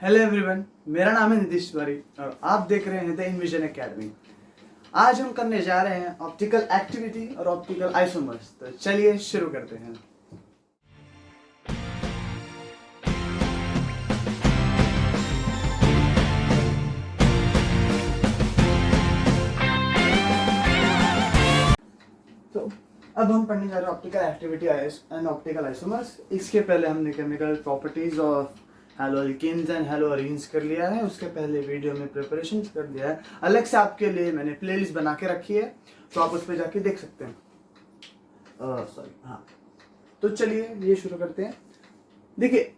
Hello everyone, मेरा नाम है नीतीश तिवारी और आप देख रहे हैं द इनविजन एकेडमी। आज हम करने जा रहे हैं ऑप्टिकल एक्टिविटी और ऑप्टिकल आइसोमर्स। तो चलिए शुरू करते हैं। तो अब हम पढ़ने जा रहे हैं optical activity and optical isomers. इसके पहले हमने केमिकल प्रॉपर्टीज ऑफ हैलोअल्केन्स एंड हैलोअरीन्स कर लिया है। उसके पहले वीडियो में प्रिपरेशन कर दिया है। अलग से आपके लिए मैंने प्लेलिस्ट बना के रखी है, तो आप उस पर जाके देख सकते हैं। तो चलिए ये शुरू करते हैं। देखिए,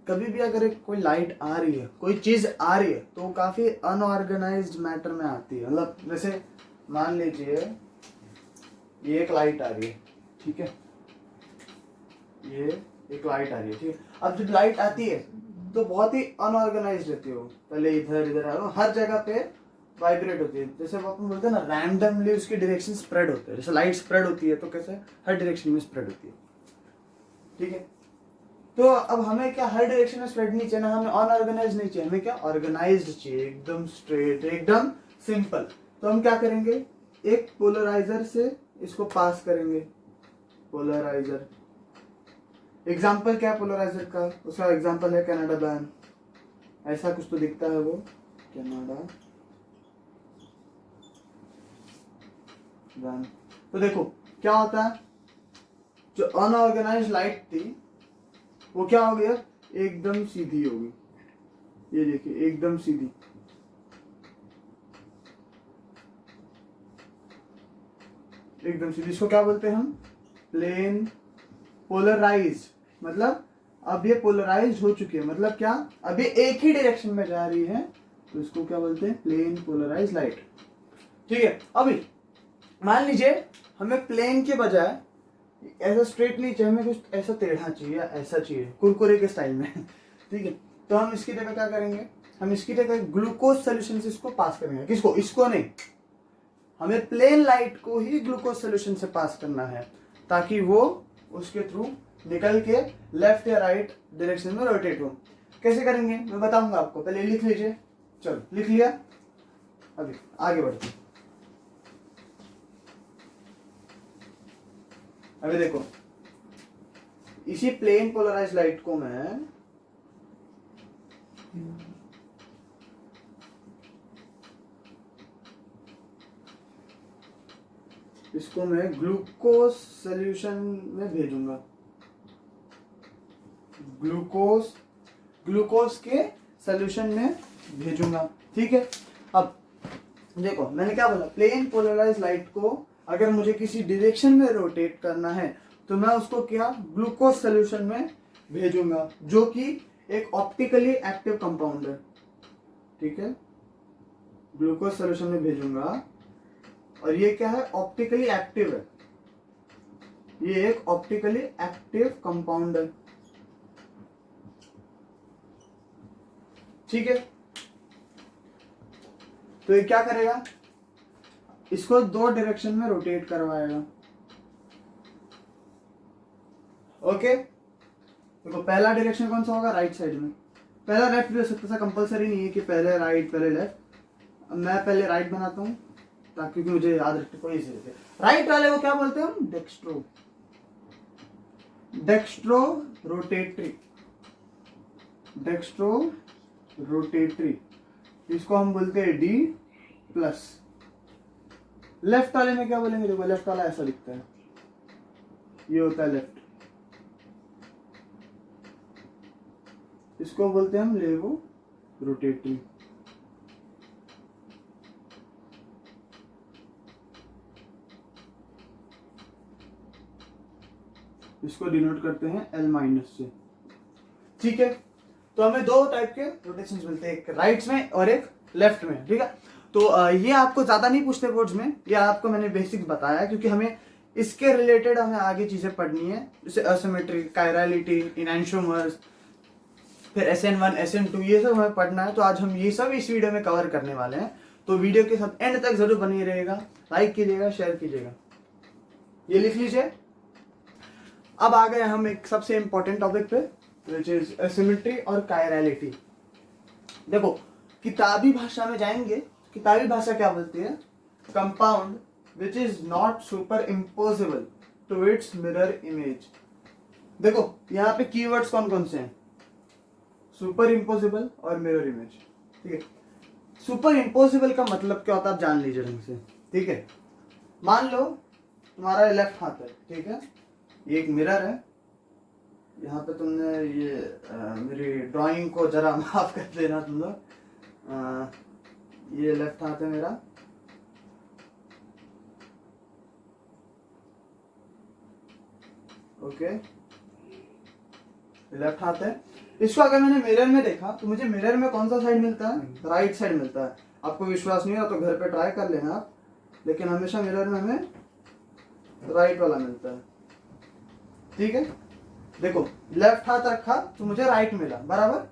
कभी भी अगर कोई लाइट आ रही है, कोई चीज आ रही है, तो काफी अनऑर्गेनाइज्ड मैटर में आती है। मतलब जैसे मान लीजिए ये एक लाइट आ रही है, ठीक है, ये एक लाइट आ रही है, ठीक है। अब जब लाइट आती है तो बहुत ही अनऑर्गेनाइज्ड रहती है वो। पहले इधर इधर आ रहा हूँ, हर जगह पे वाइब्रेट होती है। जैसे अपन बोलते हैं ना, रैंडमली उसकी डायरेक्शन स्प्रेड होते हैं। जैसे लाइट स्प्रेड होती है तो कैसे हर डायरेक्शन में स्प्रेड होती है, ठीक है। तो अब हमें क्या हर डायरेक्शन में स्प्रेड नहीं चाहिए ना, हमें अनऑर्गेनाइज नहीं चाहिए, हमें क्या ऑर्गेनाइज्ड चाहिए, एकदम स्ट्रेट, एकदम सिंपल। तो हम क्या करेंगे, एक पोलराइजर से इसको पास करेंगे। पोलराइजर, एग्जाम्पल क्या है पोलराइजर का? उसका एग्जाम्पल है कनाडा बैन। ऐसा कुछ तो दिखता है वो, कनाडा बैन। तो देखो क्या होता है, जो अनऑर्गेनाइज लाइट थी वो क्या हो गया, एकदम सीधी हो गई। ये देखिए एकदम सीधी। एकदम सीधी, इसको क्या बोलते हैं हम? Plane polarise. मतलब अब ये पोलराइज हो चुकी है, मतलब क्या, अब ये एक ही डायरेक्शन में जा रही है, तो इसको क्या बोलते हैं? प्लेन पोलराइज लाइट, ठीक है। अभी मान लीजिए हमें प्लेन के बजाय ऐसा स्ट्रेट नहीं चाहिए, हमें कुछ ऐसा टेढ़ा चाहिए, ऐसा चाहिए कुरकुरे के स्टाइल में, ठीक है। तो हम इसकी जगह क्या करेंगे, हम इसकी जगह ग्लूकोज सोल्यूशन से इसको पास करेंगे। किसको? इसको नहीं, हमें प्लेन लाइट को ही ग्लूकोज सोल्यूशन से पास करना है, ताकि वो उसके थ्रू निकल के लेफ्ट या राइट डायरेक्शन में रोटेट हो। कैसे करेंगे मैं बताऊंगा आपको, पहले लिख लीजिए। चलो लिख लिया, अभी आगे बढ़ते हैं। अभी देखो, इसी प्लेन पोलराइज लाइट को मैं इसको मैं ग्लूकोज सोल्यूशन में भेजूंगा। ग्लूकोज के सोल्यूशन में भेजूंगा, ठीक है। अब देखो मैंने क्या बोला, प्लेन पोलराइज लाइट को अगर मुझे किसी डायरेक्शन में रोटेट करना है तो मैं उसको क्या, ग्लूकोज सोल्यूशन में भेजूंगा, जो कि एक ऑप्टिकली एक्टिव कंपाउंड है, ठीक है। ग्लूकोज सोल्यूशन में भेजूंगा, और ये क्या है, ऑप्टिकली एक्टिव है। ये एक ऑप्टिकली एक्टिव कंपाउंड है, ठीक है। तो ये क्या करेगा, इसको दो डायरेक्शन में रोटेट करवाएगा, ओके। देखो पहला डायरेक्शन कौन सा होगा, राइट साइड में। पहला लेफ्ट भी हो सकता है, कंपलसरी नहीं है कि पहले राइट पहले लेफ्ट। मैं पहले राइट बनाता हूं ताकि मुझे याद रखने को इजी रहे। राइट वाले को क्या बोलते हैं हम? Dextro, dextro rotatory, dextro rotatory, इसको हम बोलते हैं डी प्लस। लेफ्ट वाले में क्या बोलेंगे? देखो लेफ्ट वाला ऐसा दिखता है, ये होता है लेफ्ट, इसको बोलते हैं हम लेवो रोटेटरी। इसको डिनोट करते हैं L माइनस से, ठीक है। तो हमें दो टाइप के रोटेशंस मिलते हैं, एक राइट में और एक लेफ्ट में, ठीक है। तो ये आपको ज्यादा नहीं पूछते बोर्ड्स में, ये आपको मैंने बेसिक्स बताया क्योंकि हमें इसके रिलेटेड हमें आगे चीजें पढ़नी है, जैसे असिमेट्री, कायरलिटी, इनैंशियोमर्स, फिर SN1 SN2, ये सब हमें पढ़ना है। तो आज हम ये सब इस वीडियो में कवर करने वाले हैं। तो वीडियो के साथ एंड तक जरूर बनी रहेगा, लाइक कीजिएगा, शेयर कीजिएगा। ये लिख लीजिए। अब आ गए हम एक सबसे इंपॉर्टेंट टॉपिक पे, विच इज सिमेट्री और कायरलिटी। देखो किताबी भाषा में जाएंगे, किताबी भाषा क्या बोलती है, compound which is not superimposable to its mirror image. देखो यहाँ पे कीवर्ड्स कौन कौन से हैं, सुपर इम्पोजेबल और मिरर इमेज। ठीक है, सुपर इम्पोजेबल का मतलब क्या होता है आप जान लीजिए ढंग से। ठीक है, मान लो तुम्हारा लेफ्ट हाथ है, ठीक है, ये एक मिरर है, यहाँ पे तुमने ये मेरी ड्राइंग को जरा माफ कर देना तुम लोग, ये लेफ्ट हाथ है मेरा, ओके, लेफ्ट हाथ है। इसको अगर मैंने मिरर में देखा तो मुझे मिरर में कौन सा साइड मिलता है, राइट साइड मिलता है। आपको विश्वास नहीं हो तो घर पे ट्राई कर लेना आप, लेकिन हमेशा मिरर में हमें राइट वाला मिलता है। ठीक है, देखो लेफ्ट हाथ रखा तो मुझे राइट मिला, बराबर।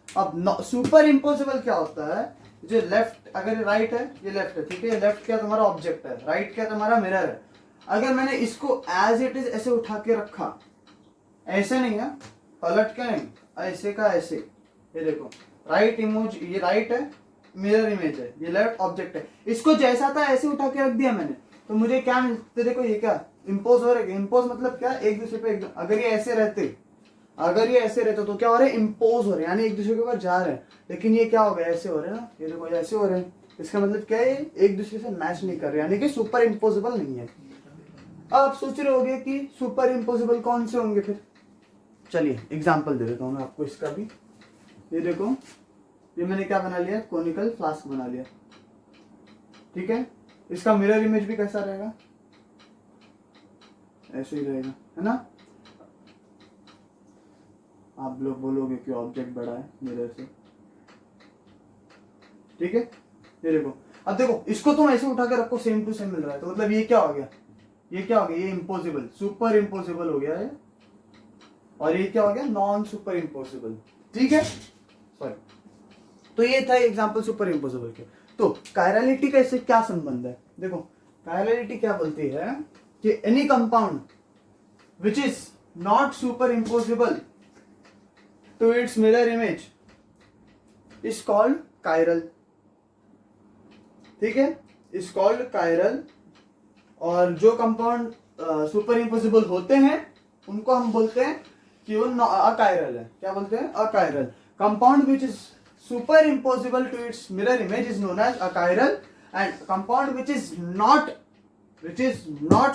अब सुपर इम्पोसिबल क्या होता है, जो लेफ्ट, अगर राइट है ये लेफ्ट है, ठीक है, लेफ्ट क्या तुम्हारा ऑब्जेक्ट है, राइट क्या तुम्हारा मिरर है। अगर मैंने इसको एज इट इज ऐसे उठा के रखा, ऐसे नहीं है, पलट के नहीं, ऐसे का ऐसे, ये देखो राइट इमेज, ये राइट है, मिरर इमेज है, ये लेफ्ट ऑब्जेक्ट है, इसको जैसा था ऐसे उठा के रख दिया मैंने, तो मुझे क्या मिलते, देखो ये क्या इम्पोज हो रहा है। इम्पोज मतलब क्या, एक दूसरे पे एकदम, अगर ये ऐसे रहते, अगर ये ऐसे रहते तो क्या हो रहा है, इम्पोज हो रहे हैं, यानी एक दूसरे के ऊपर जा रहे हैं। लेकिन ये क्या हो गया, ऐसे हो रहे हैं ना, ये देखो ऐसे हो रहे हैं, इसका मतलब क्या है, एक दूसरे से मैच नहीं कर रहे, यानी कि सुपर इम्पोसिबल नहीं है। अब आप सोच रहे होंगे कि सुपर इम्पोसिबल कौन से होंगे फिर, चलिए एग्जाम्पल दे देता हूँ मैं आपको इसका भी। ये देखो, ये मैंने क्या बना लिया, कोनिकल फ्लास्क बना लिया, ठीक है, इसका मिरर इमेज भी कैसा रहेगा, ऐसे ही रहेगा, है ना। आप लोग बोलोगे कि ऑब्जेक्ट बड़ा है मिरर से, ठीक है। ये देखो, अब देखो इसको तुम ऐसे उठा के रखो, सेम टू सेम मिल रहा है, तो मतलब ये क्या हो गया, ये क्या हो गया, ये इम्पोसिबल, सुपर इम्पोसिबल हो गया है, और ये क्या हो गया, नॉन सुपर इम्पोसिबल। ठीक है, सॉरी, तो ये था एग्जांपल सुपर इम्पोसिबल के। तो कायरलिटी का इससे क्या संबंध है, देखो कायरलिटी क्या बोलती है कि any compound which is not super impossible to its mirror image is called chiral. ठीक है, इज कॉल्ड कायरल। और जो कंपाउंड सुपर इम्पोसिबल होते हैं उनको हम बोलते हैं कि वो अकायरल है। क्या बोलते हैं, achiral. Compound which is super impossible to its mirror image is known as achiral, and compound which is not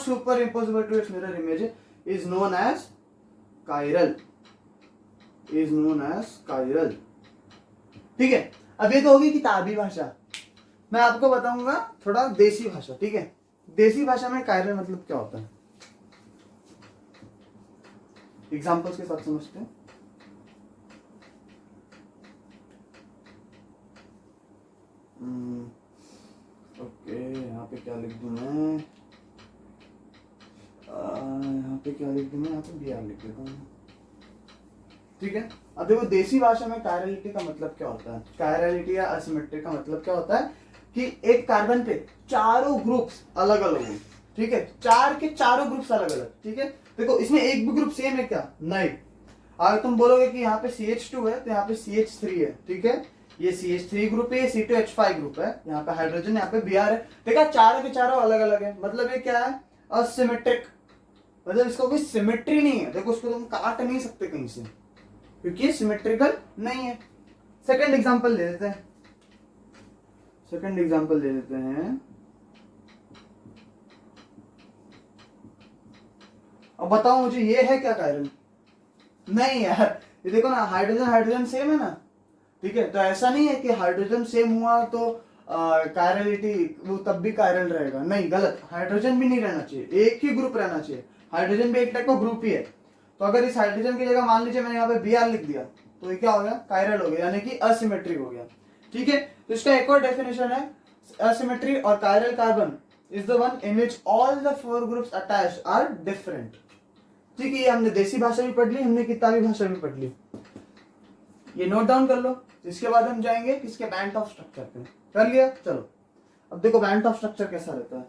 super impossible to its mirror image is known as chiral, is known as chiral. ठीक है, अब ये तो होगी किताबी भाषा। मैं आपको बताऊंगा थोड़ा देसी भाषा। ठीक है, देसी भाषा में कायरल मतलब क्या होता है, एग्जांपल्स के साथ समझते हैं। ओके, यहाँ पे क्या लिख दूं मैं, यहाँ पे क्या लिख दूं मैं, यहाँ पे बी आर लिख देता हूँ। ठीक है, अब देखो देसी भाषा में कायरलिटी का मतलब क्या होता है, कायरलिटी या असिमेट्री का मतलब क्या होता है कि एक कार्बन पे चारों ग्रुप्स अलग अलग हो। ठीक है, चार के चारों ग्रुप्स अलग अलग। ठीक है, देखो इसमें एक भी ग्रुप सेम है क्या, नहीं। अगर तुम बोलोगे कि यहाँ पे CH2 है तो यहाँ पे CH3 है, ठीक है, ये CH3 ग्रुप है, ये C2H5 ग्रुप है, यहाँ पे हाइड्रोजन, यहाँ पे Br है। देखा, चारों के चारों अलग अलग है, मतलब ये क्या है, असिमेट्रिक, मतलब इसका कोई सिमेट्री नहीं है। देखो उसको तुम काट नहीं सकते कहीं से, क्योंकि सिमेट्रिकल नहीं है। सेकंड एग्जांपल ले लेते हैं, सेकंड एग्जांपल ले लेते हैं। अब बताओ मुझे, ये है क्या कायरल, नहीं यार। ये देखो ना, हाइड्रोजन हाइड्रोजन सेम है ना, ठीक है, तो ऐसा नहीं है कि हाइड्रोजन सेम हुआ तो कायरलिटी वो तब भी कायरल रहेगा, नहीं, गलत। हाइड्रोजन भी नहीं रहना चाहिए, एक ही ग्रुप रहना चाहिए। हाइड्रोजन भी एक टाइप का ग्रुप ही है। तो अगर इस हाइड्रोजन की जगह मान लीजिए मैंने यहाँ पे Br लिख दिया, तो ये क्या हो गया, कायरल हो गया, यानी कि असिमेट्रिक हो गया। ठीक है, तो इसका एक और डेफिनेशन है, असिमेट्री और chiral carbon is the one in which all the four groups attached are different. ठीक है, ये हमने देसी भाषा भी पढ़ ली, हमने किताबी भाषा भी पढ़ ली, ये नोट डाउन कर लो। इसके बाद हम जाएंगे किसके, बैंड ऑफ स्ट्रक्चर पे। कर लिया, चलो अब देखो बैंड ऑफ स्ट्रक्चर कैसा रहता है।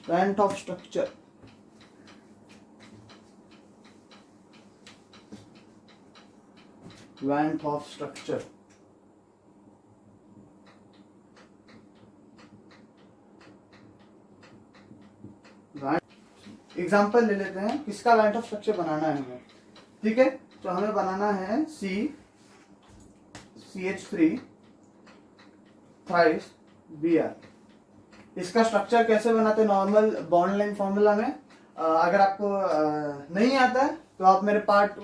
Band of structure, band of structure example ले लेते हैं किसका वैंट ऑफ स्ट्रक्चर बनाना है हमें, ठीक है। तो हमें बनाना है CH3 थ्राइस Br। इसका स्ट्रक्चर कैसे बनाते हैं नॉर्मल बॉन्ड लाइन फॉर्मूला में। अगर आपको नहीं आता है तो आप मेरे पार्ट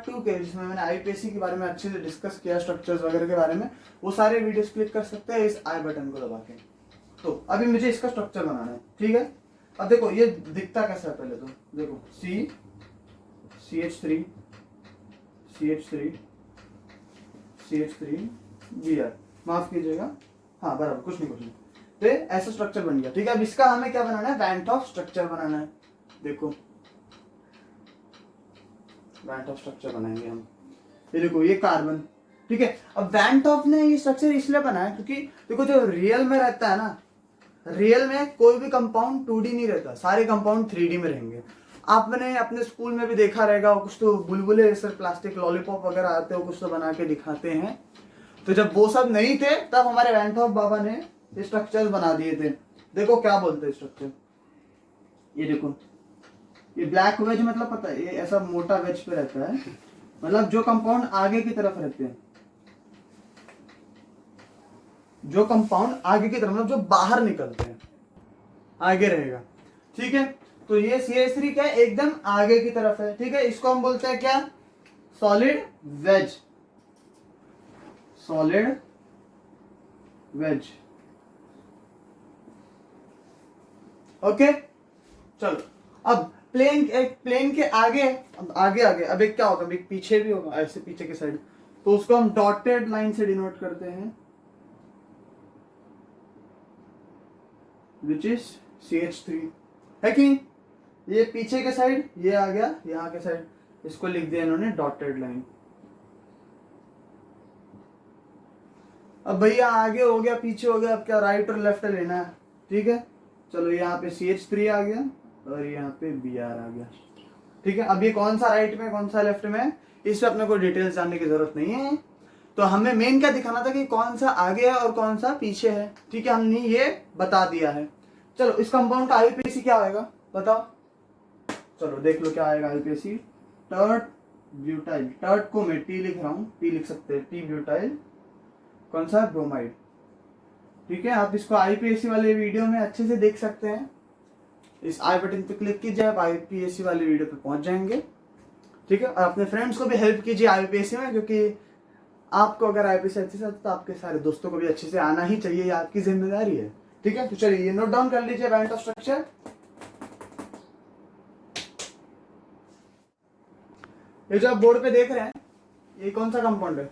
2 के, जिसमें मैंने आईपीएससी के बारे में अच्छे से डिस्कस किया, स्ट्रक्चर्स वगैरह के बारे में, वो सारे वीडियोस क्लिक कर सकते हैं इस आई बटन को दबा के। तो अभी मुझे इसका स्ट्रक्चर बनाना है, ठीक है। अब देखो ये दिखता कैसा है, पहले तो देखो CH3 Br, माफ कीजिएगा, हाँ बराबर, कुछ नहीं। तो ऐसा स्ट्रक्चर बन गया, ठीक है। अब इसका हमें क्या बनाना है, वैंट ऑफ स्ट्रक्चर बनाना है। देखो वैंट ऑफ स्ट्रक्चर बनाएंगे हम। ये देखो ये कार्बन, ठीक है। अब वैंट ऑफ ने ये स्ट्रक्चर इसलिए बनाया क्योंकि देखो जो रियल में रहता है ना, रियल में कोई भी कंपाउंड 2D नहीं रहता, सारे कंपाउंड 3D में रहेंगे। आपने अपने स्कूल में भी देखा रहेगा, कुछ तो बुलबुले सर प्लास्टिक लॉलीपॉप वगैरह आते हो, कुछ तो बना के दिखाते हैं। तो जब वो सब नहीं थे तब हमारे वैंट ऑफ बाबा ने ये स्ट्रक्चर्स बना दिए थे। देखो क्या बोलते हैं स्ट्रक्चर, ये देखो ये ब्लैक वेज, मतलब पता है ये ऐसा मोटा वेज पे रहता है, मतलब जो कंपाउंड आगे की तरफ रहते हैं, जो कंपाउंड आगे की तरफ, मतलब जो बाहर निकलते हैं आगे रहेगा, ठीक है। तो ये CH3 क्या है, एकदम आगे की तरफ है, ठीक है। इसको हम बोलते हैं क्या, solid wedge, solid wedge, okay. चलो अब प्लेन के आगे, अब एक क्या होगा, अब एक पीछे भी होगा, ऐसे पीछे के साइड, तो उसको हम डॉटेड लाइन से डिनोट करते हैं, विच इज CH3, है कि नहीं। ये पीछे के साइड, ये आ गया यहाँ के साइड, इसको लिख दिया इन्होंने डॉटेड लाइन। अब भैया आगे हो गया पीछे हो गया, अब क्या राइट और लेफ्ट लेना है, ठीक है। चलो यहाँ पे CH3 आ गया और यहाँ पे Br आ गया, ठीक है। अब ये कौन सा राइट में कौन सा लेफ्ट में, इस पे अपने को डिटेल्स जानने की जरूरत नहीं है। तो हमें मेन क्या दिखाना था कि कौन सा आगे है और कौन सा पीछे है, ठीक है। हमने ये बता दिया है। चलो इस कंपाउंड का आईपीएसी क्या आएगा बताओ, चलो देख लो क्या आएगा आईपीएसी। टर्ट ब्यूटाइल, टर्ट को मैं टी लिख रहा हूँ, टी लिख सकते हैं, टी ब्यूटाइल कौन सा, ब्रोमाइड, ठीक है। आप इसको आईपीएससी वाले वीडियो में अच्छे से देख सकते हैं। इस आई बटन पे क्लिक कीजिए, आप आईपीएससी वाले वीडियो पे पहुंच जाएंगे, ठीक है। और अपने फ्रेंड्स को भी हेल्प कीजिए आईपीएससी में, क्योंकि आपको अगर आईपीएससी अच्छे से आता तो आपके सारे दोस्तों को भी अच्छे से आना ही चाहिए, ये आपकी जिम्मेदारी है, ठीक है। तो चलिए ये नोट डाउन कर लीजिए, वैंट ऑफ स्ट्रक्चर। ये जो आप बोर्ड पे देख रहे हैं ये कौन सा कंपाउंड है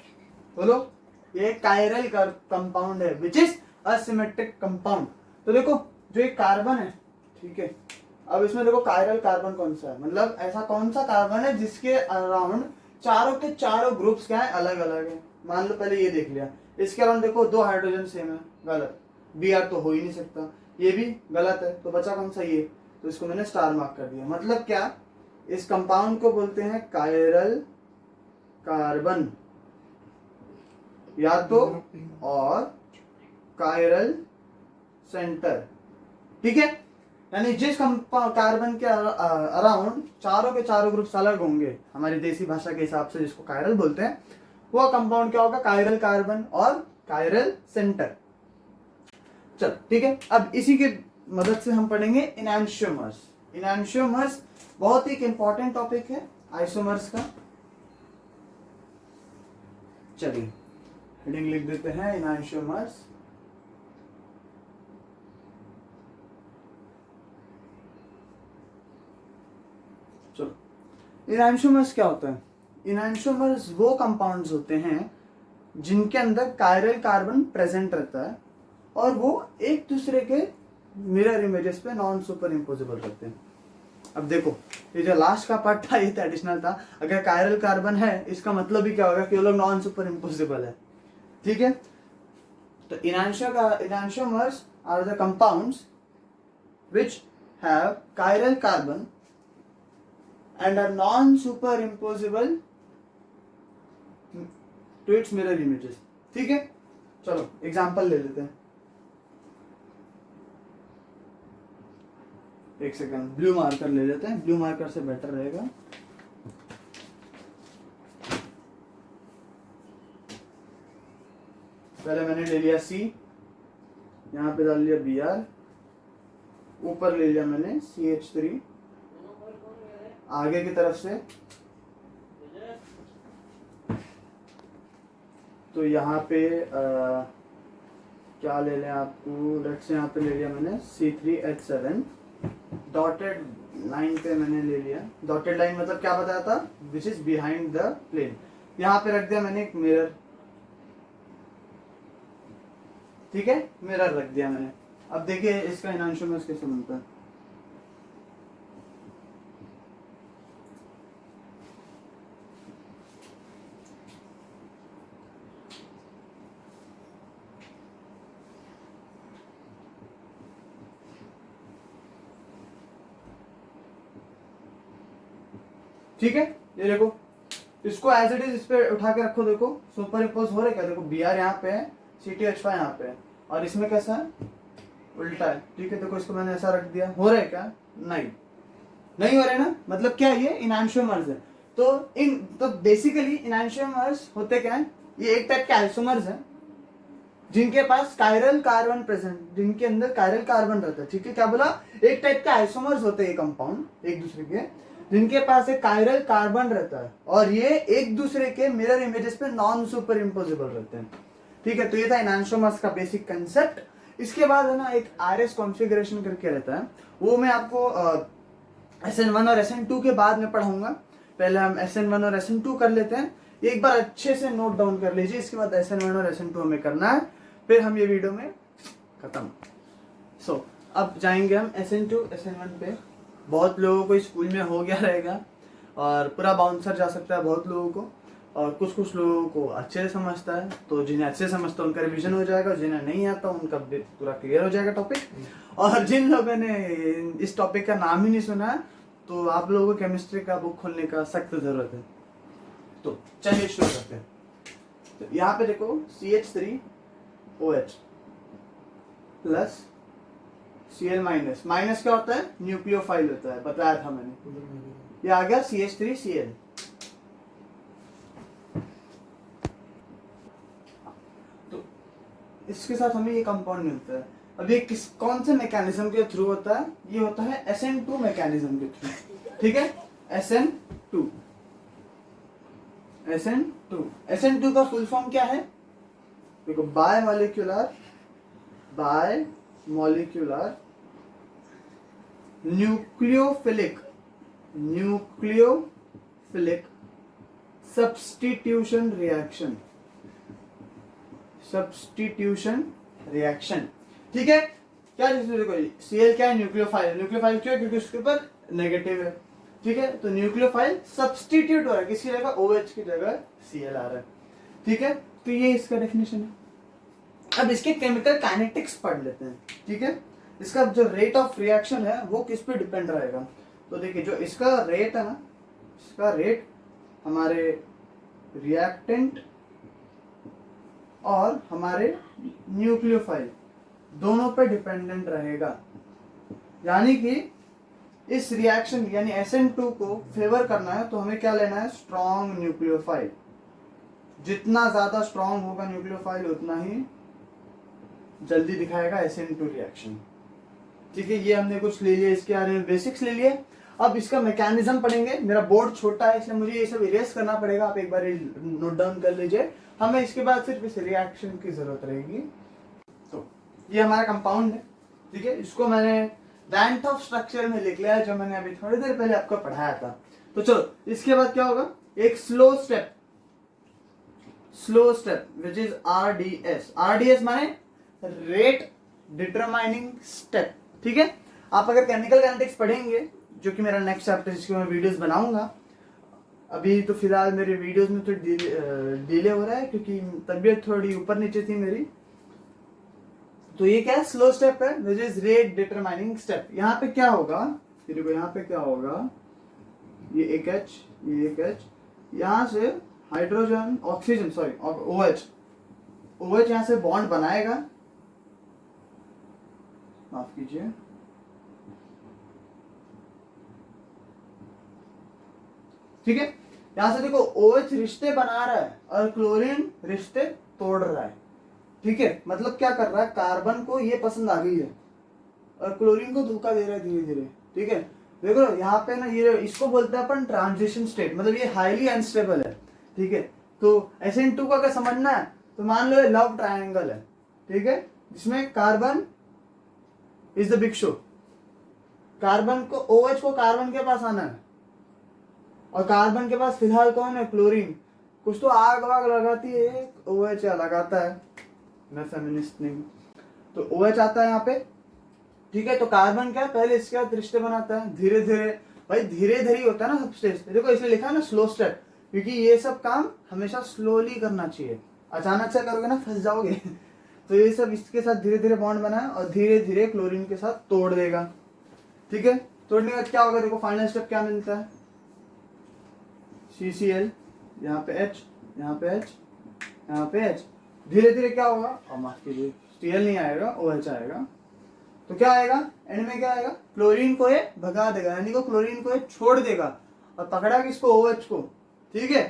बोलो, ये कायरल कंपाउंड है, विच इज असिमेट्रिक कंपाउंड। तो देखो जो एक कार्बन है, ठीक है। अब इसमें देखो कायरल कार्बन कौन सा है, मतलब ऐसा कौन सा कार्बन है जिसके अराउंड चारों के चारों ग्रुप्स क्या है, अलग अलग है। मान लो पहले ये देख लिया, इसके अराउंड देखो 2 हाइड्रोजन सेम है, गलत, Br तो हो ही नहीं सकता, ये भी गलत है, तो बचा कौन सा, ये। तो इसको मैंने स्टार मार्क कर दिया, मतलब क्या, इस कंपाउंड को बोलते हैं कायरल कार्बन, या तो और कायरल सेंटर, ठीक है। यानी जिस कार्बन के अराउंड चारों के चारों ग्रुप्स अलग होंगे, हमारी देसी भाषा के हिसाब से जिसको कायरल बोलते हैं, वो कंपाउंड क्या होगा, कायरल कार्बन और कायरल सेंटर। चल ठीक है। अब इसी की मदद से हम पढ़ेंगे इनैंशियोमर्स। इनैंशियोमर्स बहुत ही इंपॉर्टेंट टॉपिक है आइसोमर्स का। चलिए हेडिंग लिख देते हैं, इनैंशियोमर्स। चलो इनैंशियोमर्स क्या होता है। इनैंशियोमर्स वो कंपाउंड्स होते हैं जिनके अंदर कायरल कार्बन प्रेजेंट रहता है और वो एक दूसरे के मिरर इमेजेस पे नॉन सुपर इम्पोजेबल रहते हैं। अब देखो ये जो लास्ट का पार्ट था ये तो एडिशनल था, अगर कायरल कार्बन है इसका मतलब ही क्या होगा कि वो लोग नॉन सुपर इम्पोजेबल है, ठीक है। तो enantiomers are the compounds which have chiral carbon and are non-superimposable to its mirror images, ठीक है। चलो एग्जांपल ले लेते हैं। एक सेकंड, ब्लू मार्कर ले लेते हैं, ब्लू मार्कर से बेटर रहेगा। पहले मैंने ले लिया सी, यहाँ पे डाल लिया Br, ऊपर ले लिया मैंने CH3, आगे की तरफ से तो यहाँ पे क्या ले लें आपको, लेट्स से यहाँ पे ले लिया मैंने C3H7, डॉटेड लाइन पे मैंने ले लिया। डॉटेड लाइन मतलब क्या बताया था, which is behind the plane. यहाँ पे रख दिया मैंने एक मिरर, ठीक है, मिरर रख दिया मैंने। अब देखिए इसका इनांशोमर्स कैसे बनता है। ठीक है, ये देखो, इसको एज इट इज इस पे उठा के रखो, देखो सुपर इम्पोज हो रहा है क्या, देखो Br यहाँ पे है, C2H5 यहाँ पे है, और इसमें कैसा है, उल्टा है। ठीक है, देखो इसको मैंने ऐसा रख दिया, हो रहा है क्या, नहीं हो रहा है ना, मतलब क्या है, ये इनांशियोमर्स है। तो बेसिकली इनांशियोमर्स होते क्या है, ये एक टाइप के आइसोमर्स है जिनके पास कायरल कार्बन प्रेजेंट, जिनके अंदर कायरल कार्बन रहता है। ठीक है, क्या बोला, एक टाइप के आइसोमर्स होते हैं कंपाउंड एक दूसरे के, जिनके पास एक कायरल कार्बन रहता है और ये एक दूसरे के मिरर इमेजेस पे नॉन सुपर इम्पोजेबल रहते हैं। ठीक है, तो ये था इनांशियोमर्स का बेसिक कंसेप्ट। इसके बाद है ना एक RS कॉन्फ़िगरेशन करके रहता है, वो मैं आपको SN1 और SN2 के बाद में पढ़ाऊंगा। पहले हम SN1 और SN2 कर लेते हैं, एक बार अच्छे से नोट डाउन कर लीजिए, इसके बाद SN1 और SN2 हमें करना है, फिर हम ये वीडियो में खत्म। सो अब जाएंगे हम SN2 SN1 पे। बहुत लोगों को स्कूल में हो गया रहेगा और पूरा बाउंसर जा सकता है बहुत लोगों को, और कुछ कुछ लोगों को अच्छे से समझता है, तो जिन्हें अच्छे से समझता है उनका रिवीजन हो जाएगा, जिन्हें नहीं आता उनका पूरा क्लियर हो जाएगा टॉपिक। और जिन लोगों ने इस टॉपिक का नाम ही नहीं सुना है, तो आप लोगों को केमिस्ट्री का बुक खोलने का सख्त जरूरत है। तो चलिए शुरू करते हैं। तो यहाँ पे देखो CH3OH plus Cl minus, minus क्या होता है, न्यूक्लियोफाइल होता है, बताया था मैंने। ये आ गया CH3Cl। तो इसके साथ हमें ये कंपाउंड मिलता है। अब ये कौन से मैकेनिज्म के थ्रू होता है, ये होता है SN2 मैकेनिज्म के थ्रू। ठीक है, SN2 का फुल फॉर्म क्या है, देखो bye molecular nucleophilic substitution reaction. ठीक है, क्या देखो Cl क्या है, न्यूक्लियोफाइल क्यों है, क्योंकि उसके ऊपर नेगेटिव है। ठीक है, तो न्यूक्लियोफाइल सब्स्टिट्यूट हो रहा है, किसकी जगह, OH की जगह Cl आ रहा है। ठीक है, तो ये इसका डेफिनेशन है। अब इसके केमिकल काइनेटिक्स पढ़ लेते हैं। ठीक है, इसका जो रेट ऑफ रिएक्शन है वो किस पे डिपेंड रहेगा, तो देखिए जो इसका रेट है ना, इसका रेट हमारे रिएक्टेंट और हमारे न्यूक्लियोफाइल दोनों पे डिपेंडेंट रहेगा। यानी कि इस रिएक्शन यानी SN2 को फेवर करना है तो हमें क्या लेना है, स्ट्रॉन्ग न्यूक्लियोफाइल। जितना ज्यादा स्ट्रॉन्ग होगा न्यूक्लियोफाइल उतना ही जल्दी दिखाएगा SN2 रिएक्शन। ठीक है, ये हमने कुछ ले लिया, इसके बारे में बेसिक्स ले लिए। अब इसका मैकेनिज्म पढ़ेंगे। मेरा बोर्ड छोटा है इसलिए मुझे ये सब इरेज करना पड़ेगा, आप एक बार नोट डाउन कर लीजिए। हमें इसके बाद सिर्फ इस रिएक्शन की जरूरत रहेगी। तो ये हमारा कंपाउंड है। ठीक है, इसको मैंने रैंक ऑफ स्ट्रक्चर में लिख लिया है, जो मैंने अभी थोड़ी देर पहले आपको पढ़ाया था। तो चलो इसके बाद क्या होगा, एक slow step which is RDS माने रेट डिटरमाइनिंग स्टेप। ठीक है, आप अगर केमिकल काइनेटिक्स पढ़ेंगे, जो कि मेरा नेक्स्ट चैप्टर जिसके मैं वीडियोस बनाऊंगा, अभी तो फिलहाल मेरे वीडियोस में तो डिले हो रहा है क्योंकि तबीयत थोड़ी ऊपर नीचे थी मेरी। तो ये क्या है, स्लो स्टेप है which is rate determining step. यहाँ पे क्या होगा, देखो यहाँ पे क्या होगा, ये एक H, यहाँ से हाइड्रोजन ऑक्सीजन OH यहाँ से बॉन्ड बनाएगा, माफ कीजिए, ठीक है, यहाँ से देखो OH रिश्ते बना रहा है और क्लोरीन रिश्ते तोड़ रहा है। ठीक है, मतलब क्या कर रहा है, कार्बन को ये पसंद आ गई है और क्लोरीन को धोखा दे रहा है धीरे धीरे। ठीक है, देखो यहाँ पे ना ये इसको बोलते हैं अपन ट्रांजिशन स्टेट, मतलब ये हाईली अनस्टेबल है। ठीक है, तो SN2 का अगर समझना है तो मान लो ये लव ट्रायंगल है। ठीक है, जिसमें carbon is the big show, carbon को OH को कार्बन के पास आना है और कार्बन के पास फिलहाल कौन है, क्लोरीन। कुछ तो आग वाग लगाती है OH लगाता है, मैं फेमिनिस्ट नहीं। तो OH आता है यहाँ पे। ठीक है, तो कार्बन क्या पहले इसके साथ रिश्ते बनाता है धीरे धीरे। भाई धीरे धीरे होता है ना सब स्टेज, देखो इसलिए लिखा है ना स्लो स्टेप, क्योंकि ये सब काम हमेशा स्लोली करना चाहिए, अचानक से करोगे ना फंस जाओगे। तो ये सब इसके साथ धीरे धीरे बॉन्ड बनाए और धीरे धीरे क्लोरीन के साथ तोड़ देगा। ठीक है, तोड़ने के बाद क्या होगा, देखो फाइनल स्टेप क्या मिलता है, CCl, यहाँ पे H, यहाँ पे H, यहाँ पे H। धीरे धीरे क्या होगा, और माफ कीजिए Cl नहीं आएगा, OH आएगा। तो क्या आएगा एंड में, क्या आएगा, क्लोरीन को ये भगा देगा, यानी को क्लोरीन को ये छोड़ देगा और पकड़ा किसको, OH को। ठीक है,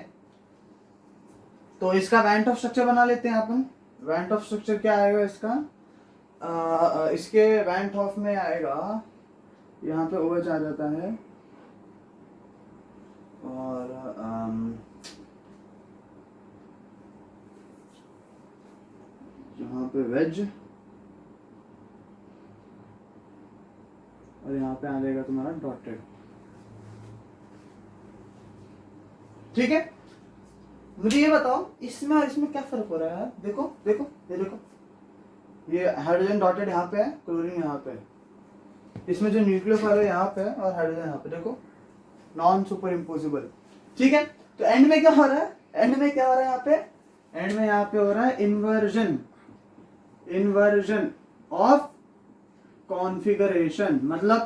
तो इसका वैंट ऑफ स्ट्रक्चर बना लेते हैं अपन। वैंट ऑफ स्ट्रक्चर क्या आएगा इसका, इसके वैंट ऑफ में आएगा, यहाँ पे OH आ जाता है और यहाँ पे वेज और यहाँ पे आ जाएगा तुम्हारा डॉटेड। ठीक है, मुझे ये बताओ इसमें और इसमें क्या फर्क हो रहा है। देखो देखो ये देखो, ये हाइड्रोजन डॉटेड यहाँ पे है, क्लोरीन यहाँ पे है। इसमें जो न्यूक्लियोफाइल है यहाँ पे है और हाइड्रोजन यहाँ पे, देखो नॉन सुपर इम्पोजिबल। ठीक है, तो एंड में क्या हो रहा है, एंड में क्या हो रहा है यहाँ पे, एंड में यहाँ पे हो रहा है इन्वर्जन, इन्वर्जन ऑफ कॉन्फ़िगरेशन। मतलब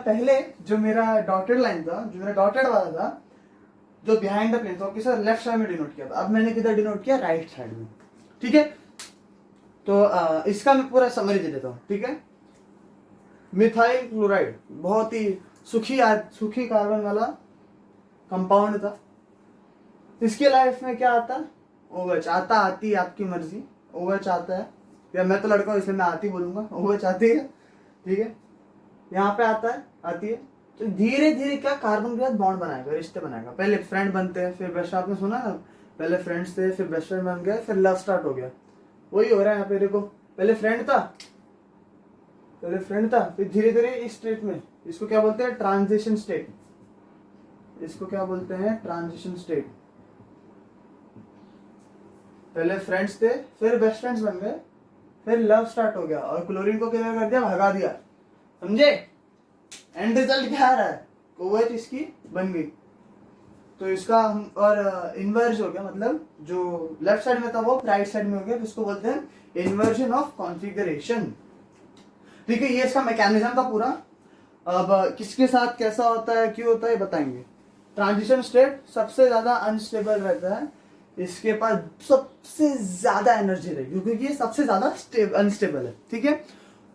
पहले जो मेरा डॉटेड लाइन था, जो मेरा डॉटेड वाला था, जो बिहाइंड द प्लेन था, किस लेफ्ट साइड में डिनोट किया था, अब मैंने किधर डिनोट किया, राइट साइड में। ठीक है, तो इसका मैं पूरा समरी दे देता हूँ। ठीक है, मिथाइल क्लोराइड बहुत ही सुखी कार्बन वाला कंपाउंड था। इसके लाइफ में क्या आता, OH आता, आती आपकी मर्जी, OH आता है, या मैं तो लड़का हूँ इसलिए मैं आती बोलूंगा, OH आती है। ठीक है, यहाँ पे आता है, आती है। तो धीरे धीरे क्या कार्बन के साथ बॉन्ड बनाएगा, रिश्ते बनाएगा। पहले फ्रेंड बनते हैं, फिर बेस्ट, आपने सुना ना, पहले फ्रेंड्स थे, फिर बेस्ट फ्रेंड बन गए, फिर लव स्टार्ट हो गया। वही हो रहा है यहाँ पे, देखो पहले फ्रेंड था, फिर धीरे धीरे इस स्टेट में, इसको क्या बोलते हैं, ट्रांजिशन स्टेट, इसको क्या बोलते हैं, ट्रांजिशन स्टेट। पहले फ्रेंड्स थे, फिर बेस्ट फ्रेंड्स बन गए, फिर लव स्टार्ट हो गया और क्लोरीन को क्या कर दिया, भगा दिया। समझे, एंड रिजल्ट क्या आ रहा है, OH इसकी बन गई। तो इसका और इन्वर्ज हो गया, मतलब जो लेफ्ट साइड में था वो राइट साइड में हो गया, इसको बोलते हैं इन्वर्जन ऑफ कॉन्फ़िगरेशन। ठीक है, ये इसका मैकेनिज्म था पूरा। अब किसके साथ कैसा होता है, क्यों होता है, बताएंगे। ट्रांजिशन स्टेट सबसे ज्यादा अनस्टेबल रहता है, इसके पास सबसे ज्यादा एनर्जी रहेगी क्योंकि ये सबसे ज्यादा अनस्टेबल है। ठीक है,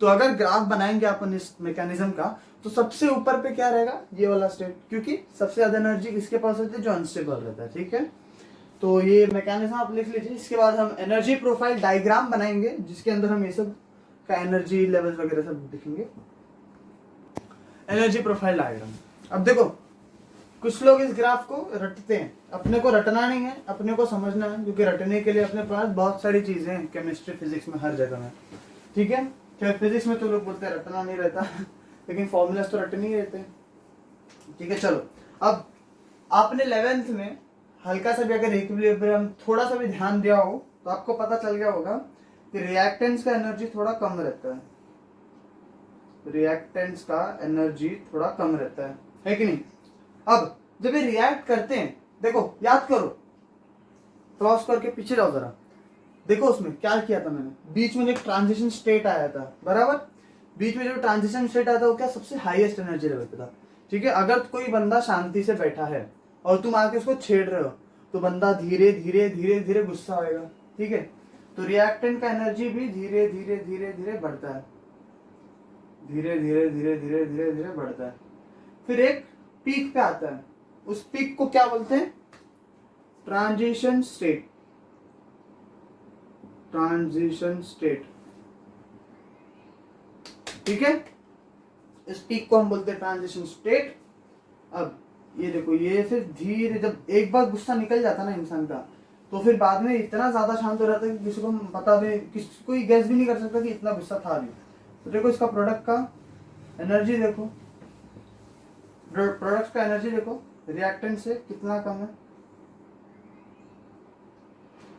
तो अगर ग्राफ बनाएंगे अपन इस मैकेनिज्म का, तो सबसे ऊपर पे क्या रहेगा, ये वाला स्टेट, क्योंकि सबसे ज्यादा एनर्जी किसके पास होती है, जो अनस्टेबल रहता है। ठीक है, तो ये मैकेनिज्म आप लिख लीजिए। इसके बाद हम एनर्जी प्रोफाइल डायग्राम बनाएंगे, जिसके अंदर हम ये सब का एनर्जी लेवल वगैरह सब दिखेंगे। Energy profile diagram. अब देखो कुछ लोग इस ग्राफ को रटते हैं, अपने को रटना नहीं है, अपने को समझना है, क्योंकि रटने के लिए अपने पास बहुत सारी चीजें हैं, केमिस्ट्री फिजिक्स में हर जगह में। ठीक है, खैर फिजिक्स में तो लोग बोलते हैं रटना नहीं रहता, लेकिन फॉर्मूलाज तो रटने ही रहते हैं। ठीक है, चलो अब आपने 11th में हल्का सा भी अगर इक्विलिब्रियम थोड़ा सा भी ध्यान दिया हो तो आपको पता चल गया होगा कि रिएक्टेंट्स का एनर्जी थोड़ा कम रहता है, रिएक्टेंट्स का एनर्जी थोड़ा कम रहता है कि नहीं। अब जब ये रिएक्ट करते हैं, देखो याद करो, क्रॉस करके पीछे जाओ जरा, देखो उसमें क्या किया था मैंने, बीच में एक ट्रांजिशन स्टेट आया था, बराबर। बीच में जो ट्रांजिशन स्टेट आया था वो क्या, सबसे हाईएस्ट एनर्जी लेवल पे था। ठीक है, अगर कोई बंदा शांति से बैठा है और तुम आके उसको छेड़ रहे हो तो बंदा धीरे धीरे धीरे धीरे गुस्सा होएगा। ठीक है, तो रिएक्टेंट का एनर्जी भी धीरे धीरे धीरे धीरे बढ़ता है, धीरे धीरे धीरे धीरे धीरे धीरे बढ़ता है। फिर एक पीक पे आता है, उस पीक को क्या बोलते हैं? Transition state. ट्रांजिशन स्टेट, ठीक है, इस पीक को हम बोलते हैं ट्रांजिशन स्टेट। अब ये देखो, ये फिर धीरे, जब एक बार गुस्सा निकल जाता ना इंसान का, तो फिर बाद में इतना ज्यादा शांत हो जाता है कि किसी को पता भी, किसी कोई गैस भी नहीं कर सकता कि इतना गुस्सा था भी। तो देखो इसका प्रोडक्ट का एनर्जी देखो, प्रोडक्ट का एनर्जी देखो रिएक्टेंट से कितना कम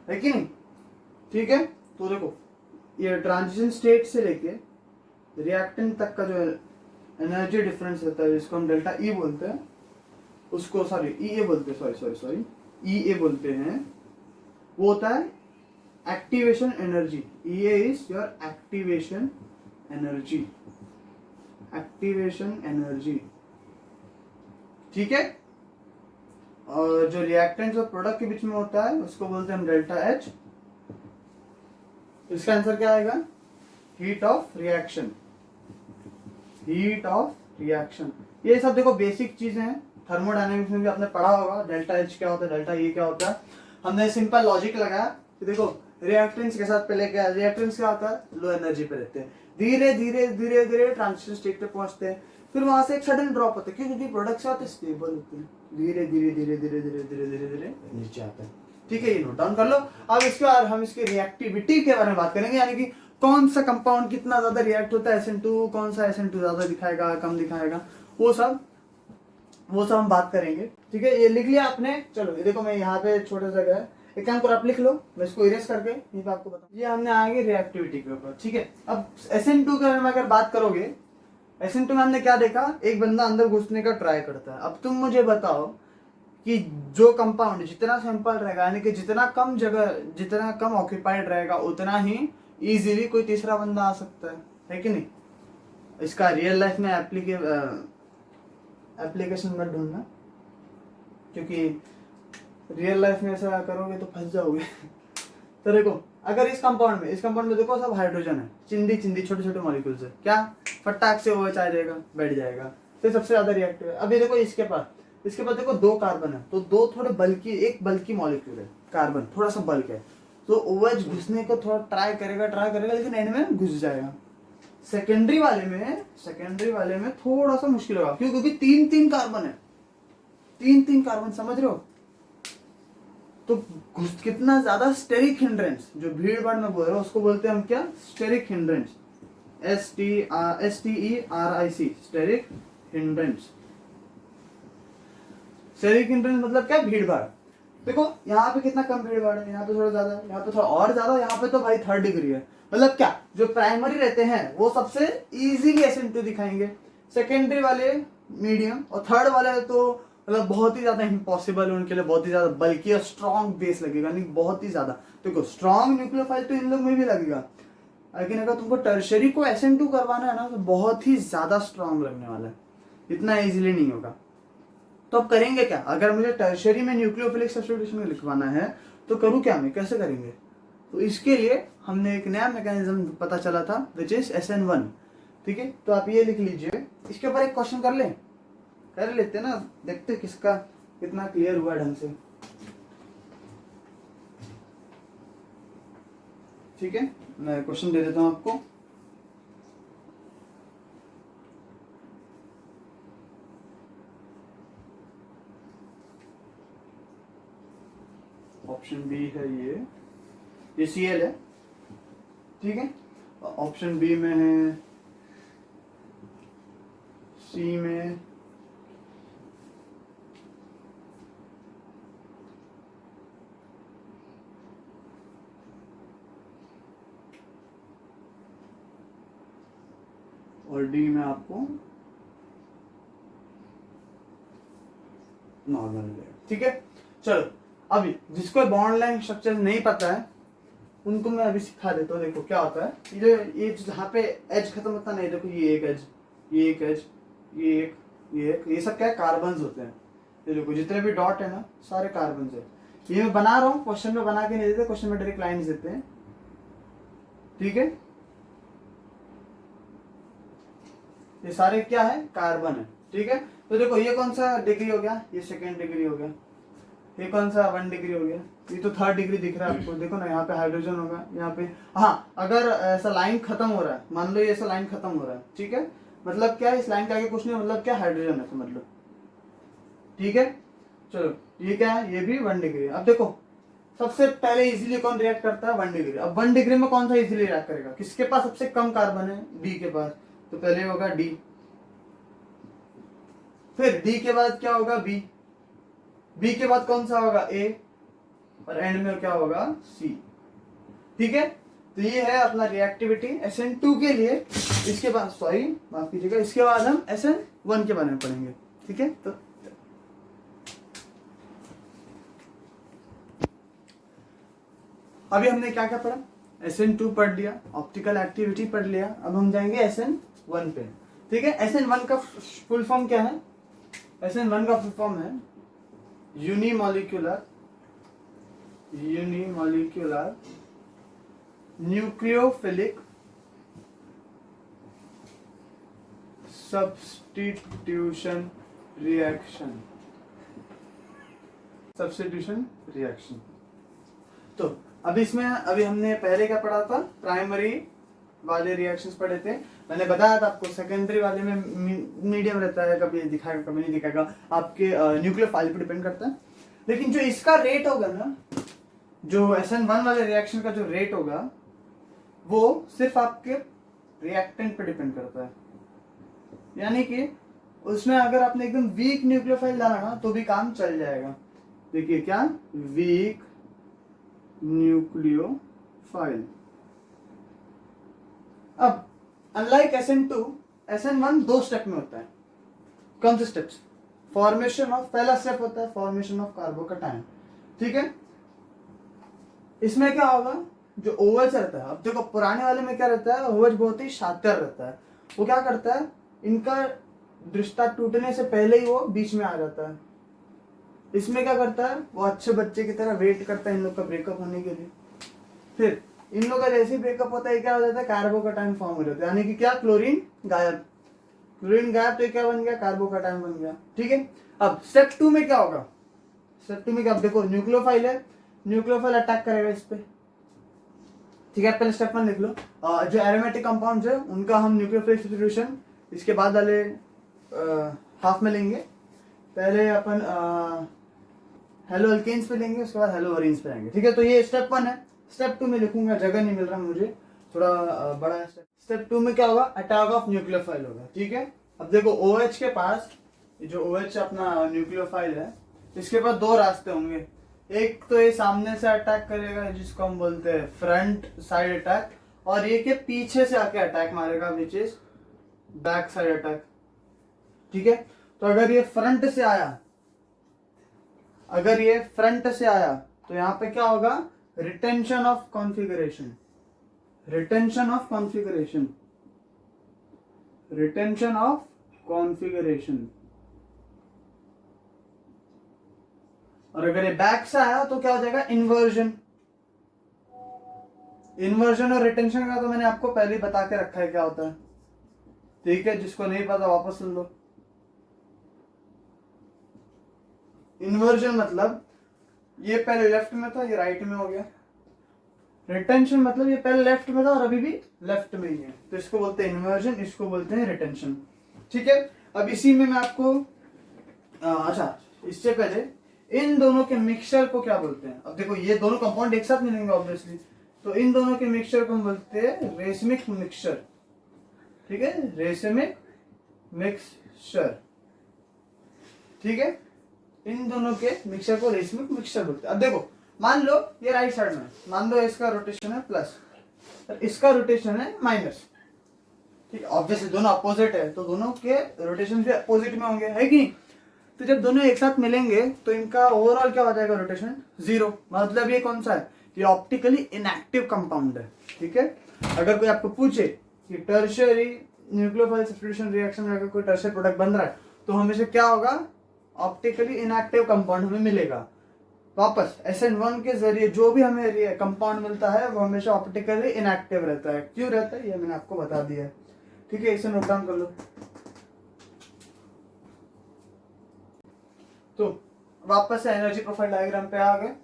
है कि नहीं? ठीक है, तो देखो ये ट्रांजिशन स्टेट से लेके रिएक्टेंट तक का जो एनर्जी डिफरेंस रहता है, जिसको हम डेल्टा ई बोलते हैं, उसको सॉरी ई ए बोलते हैं, सॉरी ई ए बोलते हैं, वो होता है activation energy. E A is your activation energy, activation energy, ठीक है। और जो रिएक्टेंट और प्रोडक्ट के बीच में होता है उसको बोलते हैं हम डेल्टा एच। इसका आंसर क्या आएगा? Heat of reaction, heat of reaction. ये सब देखो बेसिक चीजें हैं, थर्मोडायनेमिक्स में भी आपने पढ़ा होगा, डेल्टा एच क्या होता है, डेल्टा ई क्या होता है। हमने सिंपल लॉजिक लगाया कि देखो रिएक्टेंट्स के साथ पहले क्या, रिएक्टेंट्स क्या होता है, लो एनर्जी पे रहते हैं, धीरे धीरे धीरे धीरे ट्रांजिशन स्टेट पे पहुंचते हैं, फिर वहां से एक सडन ड्रॉप होता है, क्योंकि प्रोडक्ट से आते स्टेबल होते हैं, धीरे धीरे धीरे धीरे धीरे धीरे धीरे धीरे नीचे आते हैं, ठीक है, ये नोट डाउन कर लो। अब इसके बाद हम इसकी रिएक्टिविटी के बारे में बात करेंगे, यानी कि कौन सा कंपाउंड कितना ज्यादा रिएक्ट होता है, SN2, कौन सा SN2 ज्यादा दिखाएगा कम दिखाएगा, वो सब हम बात करेंगे, ठीक है। ये लिख लिया आपने, चलो ये देखो मैं यहाँ पे छोटा सा गया, एक काम करो आप लिख लो, मैं इसको इरेज करके ये पे आपको बताऊं। ये हमने आगे रिएक्टिविटी के ऊपर, ठीक है। अब SN2 के बारे में अगर बात करोगे, SN2 में हमने क्या देखा, एक बंदा अंदर घुसने का ट्राई करता है। अब तुम मुझे बताओ कि जो कंपाउंड जितना सैंपल रहेगा, यानी कि जितना कम जगह, जितना कम ऑक्यूपाइड रहेगा, उतना ही इजीली कोई तीसरा बंदा आ सकता है कि नहीं? इसका रियल लाइफ में एप्लीकेशन मत ढूंढना, क्योंकि रियल लाइफ में ऐसा करोगे तो फंस जाओगे। तो देखो अगर इस कंपाउंड में देखो सब हाइड्रोजन है, चिंदी चिंदी छोटे छोटे मॉलिक्यूल्स है, क्या फटाक से OH आ जाएगा, बैठ जाएगा, तो सबसे ज्यादा रिएक्टिव है। अभी देखो इसके पास देखो 2 कार्बन है, तो 2 थोड़े बल्कि, एक बल्कि मॉलिक्यूल है, कार्बन थोड़ा सा बल्क है, तो OH घुसने को थोड़ा ट्राई करेगा, लेकिन एंड में घुस जाएगा। सेकेंडरी वाले में थोड़ा सा मुश्किल होगा, क्यों? क्योंकि 3 कार्बन है, 3 कार्बन, समझ रहे हो? तो कितना ज्यादा स्टेरिक हिंड्रेंस, जो भीड़ भाड़ में बोल रहे हो उसको बोलते हैं हम क्या? Steric hindrance, STERIC, steric hindrance. Steric hindrance मतलब क्या? भीड़ भाड़। देखो यहाँ पे कितना कम भीड़ भाड़ है, यहाँ पे थोड़ा ज्यादा, यहाँ पे थोड़ा और ज्यादा, यहाँ पे तो भाई 3rd डिग्री है। मतलब क्या, जो प्राइमरी रहते हैं वो सबसे इजीली SN2 दिखाएंगे, सेकेंडरी वाले मीडियम, और थर्ड वाले तो मतलब बहुत ही ज्यादा इम्पॉसिबल है उनके लिए, बहुत ही ज्यादा बल्कि और स्ट्रॉन्ग बेस लगेगा, नहीं बहुत ही ज्यादा। देखो स्ट्रॉन्ग न्यूक्लियोफाइल तो इन लोग में भी लगेगा, लेकिन अगर तुमको टर्शरी को SN2 करवाना है ना, तो बहुत ही ज्यादा स्ट्रॉन्ग लगने वाला है, इतना इजीली नहीं होगा। तो अब करेंगे क्या, अगर मुझे टर्शरी में न्यूक्लियोफिलिक सब्स्टिट्यूशन में लिखवाना है तो करूँ क्या, मैं कैसे करेंगे? तो इसके लिए हमने एक नया मैकेनिज्म पता चला था, विच इज SN1, ठीक है। तो आप ये लिख लीजिए, इसके ऊपर एक क्वेश्चन कर लेते ना, देखते किसका कितना क्लियर हुआ ढंग से, ठीक है। मैं क्वेश्चन दे देता हूं आपको, ऑप्शन बी है, ये Cl है, ठीक है। ऑप्शन बी में है, सी में और डी में आपको नॉर्मल है, ठीक है। चलो अभी जिसको बॉन्ड लाइन स्ट्रक्चर नहीं पता है उनको मैं अभी सिखा देता हूँ। देखो क्या होता है, ये जहाँ पे एज खत्म होता नहीं, देखो ये एक एज, ये एक एज, ये सब क्या है, कार्बन्स होते हैं। ये देखो जितने भी डॉट है ना, सारे कार्बन्स है। ये मैं बना रहा हूँ, क्वेश्चन में बना के नहीं देते, क्वेश्चन में डायरेक्ट लाइन्स देते हैं, ठीक है। ये सारे क्या है, कार्बन है, ठीक है। तो देखो ये कौन सा डिग्री हो गया, ये सेकेंड डिग्री हो गया, ये कौन सा 1 डिग्री हो गया, ये तो 3rd डिग्री दिख रहा है आपको, देखो ना यहाँ पे हाइड्रोजन होगा यहाँ पे। हाँ, अगर ऐसा लाइन खत्म हो रहा है, मान लो ये ऐसा लाइन खत्म हो रहा है, ठीक है, मतलब क्या है, इस लाइन के आगे कुछ नहीं, मतलब क्या, हाइड्रोजन है समझ लो, ठीक है। चलो ये क्या है, ये भी 1 डिग्री। अब देखो सबसे पहले इजीली कौन रिएक्ट करता है, 1 डिग्री। अब 1 डिग्री में कौन सा इजीली रिएक्ट करेगा, किसके पास सबसे कम कार्बन है, डी के पास, तो पहले होगा डी, फिर डी के बाद क्या होगा, बी, बी के बाद कौन सा होगा, ए, और एंड में क्या होगा, सी, ठीक है। तो ये है अपना रिएक्टिविटी SN2 के लिए। इसके बाद, सॉरी माफ कीजिएगा, इसके बाद हम SN1 के बारे में पढ़ेंगे, ठीक है। तो अभी हमने क्या क्या पढ़ा, SN2 पढ़ लिया, ऑप्टिकल एक्टिविटी पढ़ लिया, अब हम जाएंगे SN1 पे, ठीक है। SN1 का फुल फॉर्म क्या है, SN1 का फुल फॉर्म है यूनिमॉलिक्यूलर न्यूक्लियोफिलिक सब्स्टिट्यूशन रिएक्शन। तो अभी इसमें, अभी हमने पहले क्या पढ़ा था, प्राइमरी वाले रिएक्शंस पढ़े थे। मैंने बताया था आपको सेकेंडरी वाले में मीडियम रहता है, कभी दिखाएगा कभी नहीं दिखाएगा, आपके न्यूक्लियोफाइल पे डिपेंड करता है। लेकिन जो इसका रेट होगा ना, जो SN1 वाले रिएक्शन का जो रेट होगा, वो सिर्फ आपके रिएक्टेंट पे डिपेंड करता है। यानी कि उसमें अगर आपने एकदम वीक न्यूक्लियोफाइल डाला ना तो भी काम चल जाएगा। देखिए क्या, वीक न्यूक्लियोफाइल। अब अनलाइक SN2, SN1 2 स्टेप में होता है। कौन से स्टेप्स, फॉर्मेशन ऑफ, पहला स्टेप होता है फॉर्मेशन ऑफ कार्बोकैटायन, ठीक है। इसमें क्या होगा, जो OH रहता है, अब देखो पुराने वाले में क्या रहता है, OH बहुत ही शातिर रहता है, वो क्या करता है, इनका रिश्ता टूटने से पहले ही वो बीच में आ जाता है। इसमें क्या करता है, वो अच्छे बच्चे की तरह वेट करता है इन लोग का ब्रेकअप होने के लिए। फिर इन लोग का जैसे ही ब्रेकअप होता है, क्या हो जाता है, कार्बोकैटायन फॉर्म हो जाता है, यानी कि क्या, क्लोरीन गायब, क्लोरीन गायब, तो क्या बन गया, कार्बोकैटायन बन गया, ठीक है। अब स्टेप 2 में क्या होगा, स्टेप 2 में क्या, देखो न्यूक्लियोफाइल है, न्यूक्लियोफाइल अटैक करेगा इस पे, ठीक है। पहले स्टेप 1 लिख लो, जो एरोमेटिक कंपाउंड्स है उनका हम न्यूक्लियोफिलिक सब्स्टिट्यूशन इसके बाद वाले हाफ में लेंगे। पहले अपन हेलो अल्केन्स पे लेंगे, उसके बाद हेलो अरेन्स पे आएंगे, ठीक है। तो ये स्टेप 1 है। स्टेप 2 में लिखूंगा, जगह नहीं मिल रहा मुझे, थोड़ा बड़ा है स्टेप 2 में क्या होगा, अटैक ऑफ न्यूक्लियोफाइल होगा, ठीक है। अब देखो OH के पास, जो OH अपना न्यूक्लियोफाइल है, इसके पास 2 रास्ते होंगे। एक तो ये सामने से अटैक करेगा, जिसको हम बोलते हैं फ्रंट साइड अटैक, और ये के पीछे से आके अटैक मारेगा, which is back side attack, ठीक है। तो अगर ये फ्रंट से आया, तो यहां पे क्या होगा, रिटेंशन ऑफ कॉन्फिगरेशन, और अगर ये बैक से आया तो क्या हो जाएगा, इन्वर्जन और रिटेंशन का तो मैंने आपको पहले ही बता के रखा है क्या होता है, ठीक है। जिसको नहीं पता वापस सुन लो। इन्वर्जन मतलब ये पहले लेफ्ट में था, ये राइट में हो गया। रिटेंशन मतलब ये पहले लेफ्ट में था और अभी भी लेफ्ट में ही है, तो इसको बोलते हैं इन्वर्जन, इसको बोलते हैं रिटेंशन, ठीक है। अब इसी में मैं आपको अच्छा, इससे पहले इन दोनों के मिक्सचर को क्या बोलते हैं। अब देखो ये दोनों कंपाउंड एक साथ मिलेंगे ऑब्वियसली, तो इन दोनों के मिक्सचर को हम बोलते हैं रेसमिक मिक्सचर, ठीक है, रेसमिक मिक्सचर, ठीक है। इन दोनों के मिक्सचर को रेसमिक मिक्सचर बोलते हैं। अब देखो मान लो ये राइट साइड में, मान लो इसका रोटेशन है प्लस, इसका रोटेशन है माइनस, ठीक है। ऑब्वियसली दोनों अपोजिट है, तो दोनों के रोटेशन भी अपोजिट में होंगे, है कि नहीं। तो जब दोनों एक साथ मिलेंगे तो इनका ओवरऑल क्या हो जाएगा, रोटेशन 0, मतलब ये कौन सा है, ये ऑप्टिकली इनएक्टिव कंपाउंड है, ठीक है। अगर कोई आपको पूछे कि टर्शियरी न्यूक्लियोफाइल सब्स्टिट्यूशन रिएक्शन में अगर कोई टर्शियरी प्रोडक्ट बन रहा है तो हमेशा क्या होगा, ऑप्टिकली इनएक्टिव कंपाउंड हमें मिलेगा। वापस SN1 के जरिए जो भी हमें कंपाउंड मिलता है वो हमेशा ऑप्टिकली इनएक्टिव रहता है। क्यों रहता है ये मैंने आपको बता दिया है, ठीक है। इसे नोट डाउन कर लो। तो वापस से एनर्जी प्रोफाइल डायग्राम पे आ गए।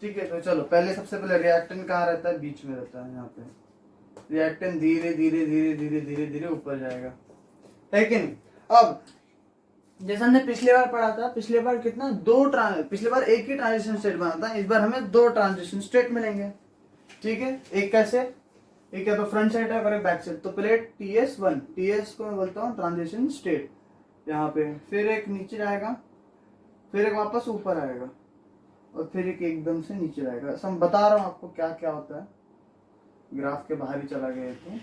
ठीक है, तो चलो पहले सबसे पहले रिएक्टेंट कहाँ रहता है, बीच में रहता है। यहाँ पे रिएक्टेंट धीरे धीरे धीरे धीरे धीरे धीरे ऊपर जाएगा, है कि नहीं। अब जैसे हमने पिछली बार पढ़ा था, पिछली बार कितना पिछली बार एक ही ट्रांजिशन स्टेट बना था, इस बार हमें 2 ट्रांजिशन स्टेट मिलेंगे। ठीक है, एक कैसे, एक या तो फ्रंट साइड है और एक बैक साइड। तो पहले TS1, TS को मैं बोलता हूँ ट्रांजिशन स्टेट यहाँ पे, फिर एक नीचे जाएगा, फिर एक वापस ऊपर आएगा, और फिर एक एकदम से नीचे जाएगा। मैं बता रहा हूँ आपको क्या क्या होता है, ग्राफ के बाहर ही चला गया तो।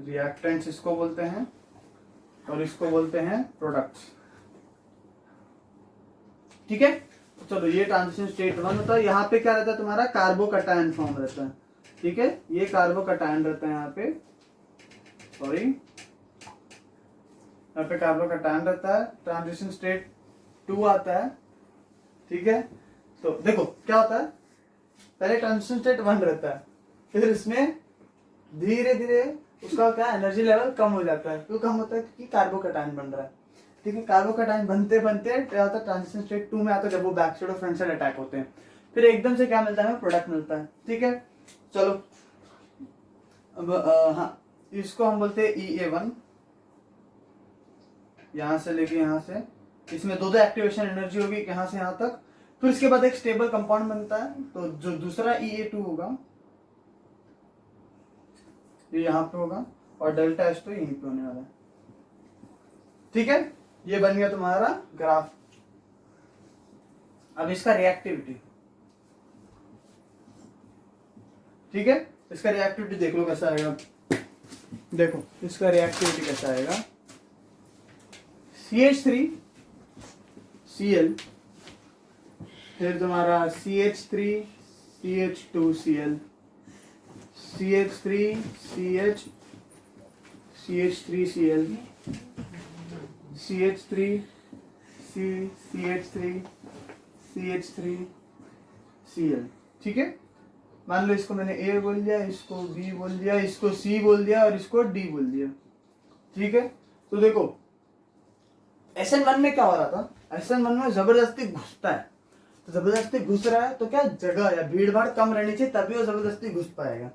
रिएक्टेंट्स इसको बोलते हैं और इसको बोलते हैं प्रोडक्ट्स। ठीक है, चलो ये ट्रांजिशन स्टेट 1 होता है। यहाँ पे क्या रहता है तुम्हारा, कार्बोकटायन फॉर्म रहता है। ठीक है, ये कार्बोकटायन रहता है यहाँ पे, सॉरी यहाँ पे कार्बोकटायन रहता है। ट्रांजिशन स्टेट 2 आता है। ठीक है, तो देखो क्या होता है, पहले ट्रांजिशन स्टेट 1 रहता है, फिर इसमें धीरे धीरे उसका क्या एनर्जी लेवल कम हो जाता है। क्यों कम होता है, क्योंकि कार्बोकटायन बन रहा है। ठीक है, कार्बोकटायन बनते बनते क्या होता है, ट्रांजिशन स्टेट 2 में आता है, जब वो बैक साइड और फ्रंट साइड अटैक होते हैं, फिर एकदम से क्या मिलता है, प्रोडक्ट मिलता है। ठीक है, चलो अब हाँ, इसको हम बोलते हैं EA1, यहां से लेके यहां से, इसमें दो एक्टिवेशन एनर्जी होगी यहां से यहां तक। फिर इसके बाद एक स्टेबल कंपाउंड बनता है, तो जो दूसरा EA2 होगा ये यहाँ पे होगा, और डेल्टा एच तो यहीं पे होने वाला है। ठीक है, ये बन गया तुम्हारा ग्राफ। अब इसका रिएक्टिविटी, ठीक है, इसका रिएक्टिविटी देख लो कैसा आएगा। देखो इसका रिएक्टिविटी कैसा आएगा, CH3Cl, फिर तुम्हारा CH3CH2Cl, CH3CH, CH3Cl, CH3CH3CH3Cl। ठीक है, मान लो इसको मैंने A बोल दिया, इसको B बोल दिया, इसको C बोल दिया और इसको D बोल दिया। ठीक है, तो देखो SN1 में क्या हो रहा था, SN1 में जबरदस्ती घुसता है, तो जबरदस्ती घुस रहा है तो क्या जगह या भीड़ भाड़ कम रहनी चाहिए, तभी वो जबरदस्ती घुस पाएगा।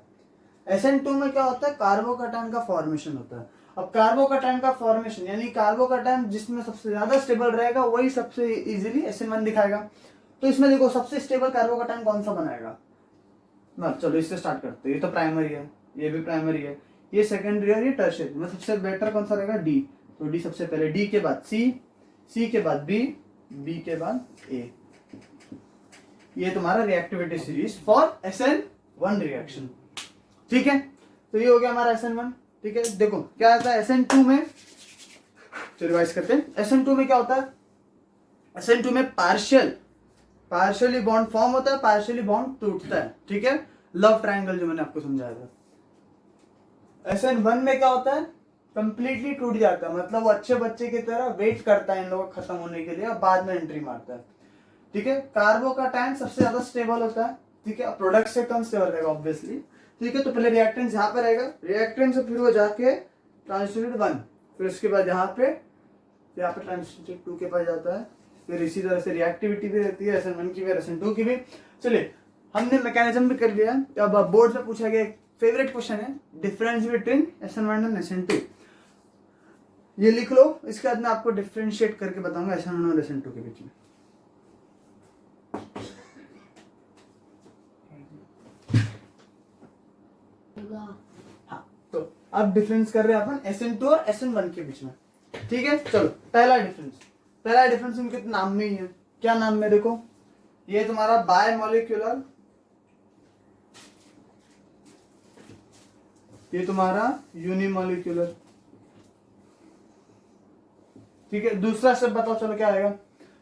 SN2 में क्या होता है, कार्बोकटायन का फॉर्मेशन होता है। अब कार्बोकटायन का फॉर्मेशन यानी कार्बोकटायन जिसमें सबसे ज्यादा स्टेबल रहेगा वही सबसे इजीली SN1 दिखाएगा। तो इसमें देखो सबसे स्टेबल कार्बोकटायन कौन सा बनाएगा ना, चलो इससे स्टार्ट करते हैं। ये तो प्राइमरी है, ये भी प्राइमरी है, ये सेकेंडरी है, ये टर्शियरी में सबसे बेटर कौन सा रहेगा, D। तो D सबसे पहले, D के बाद C, C के बाद B, B के बाद A। ये तुम्हारा reactivity series for SN1 reaction. ठीक है, तो ये हो गया हमारा SN1। ठीक है, देखो क्या आता है SN2 में, तो रिवाइज करते हैं। SN2 में क्या होता है, SN2 में पार्शियली बॉन्ड फॉर्म होता है, पार्शियली बॉन्ड टूटता है। ठीक है, लव ट्रायंगल जो मैंने आपको समझाया था। SN1 में क्या होता है, कंप्लीटली टूट जाता है, मतलब वो अच्छे बच्चे की तरह वेट करता है इन लोगों खत्म होने के लिए और बाद में एंट्री मारता है। ठीक है, कार्बोकटायन सबसे ज्यादा स्टेबल होता है। ठीक है, प्रोडक्ट से कम स्टेबल रहेगा ऑब्वियसली। ठीक है, तो पहले रिएक्टेंट यहाँ पे रहेगा, रिएक्टेंट से फिर वो जाके ट्रांजिशन 1, फिर उसके बाद यहाँ पे ट्रांजिशन 2 के पास जाता है। फिर इसी तरह से रिएक्टिविटी भी रहती है SN1 की भी, SN2 की भी। चलिए, हमने मैकेनिज्म भी कर लिया। अब बोर्ड में पूछा गया फेवरेट क्वेश्चन है, difference between SN1 and SN2। ये लिख लो, इसके बाद मैं आपको डिफरेंशिएट करके बताऊंगा SN1 और SN2 के बीच में। हाँ, तो अब डिफरेंस कर रहे हैं अपन SN2 और SN1 के बीच में। ठीक है, चलो पहला डिफरेंस उनके नाम में ही है। क्या नाम में, देखो ये तुम्हारा बायमोलिक्यूलर, ये तुम्हारा यूनिमोलिक्यूलर। ठीक है, दूसरा स्टेप बताओ, चलो क्या आएगा,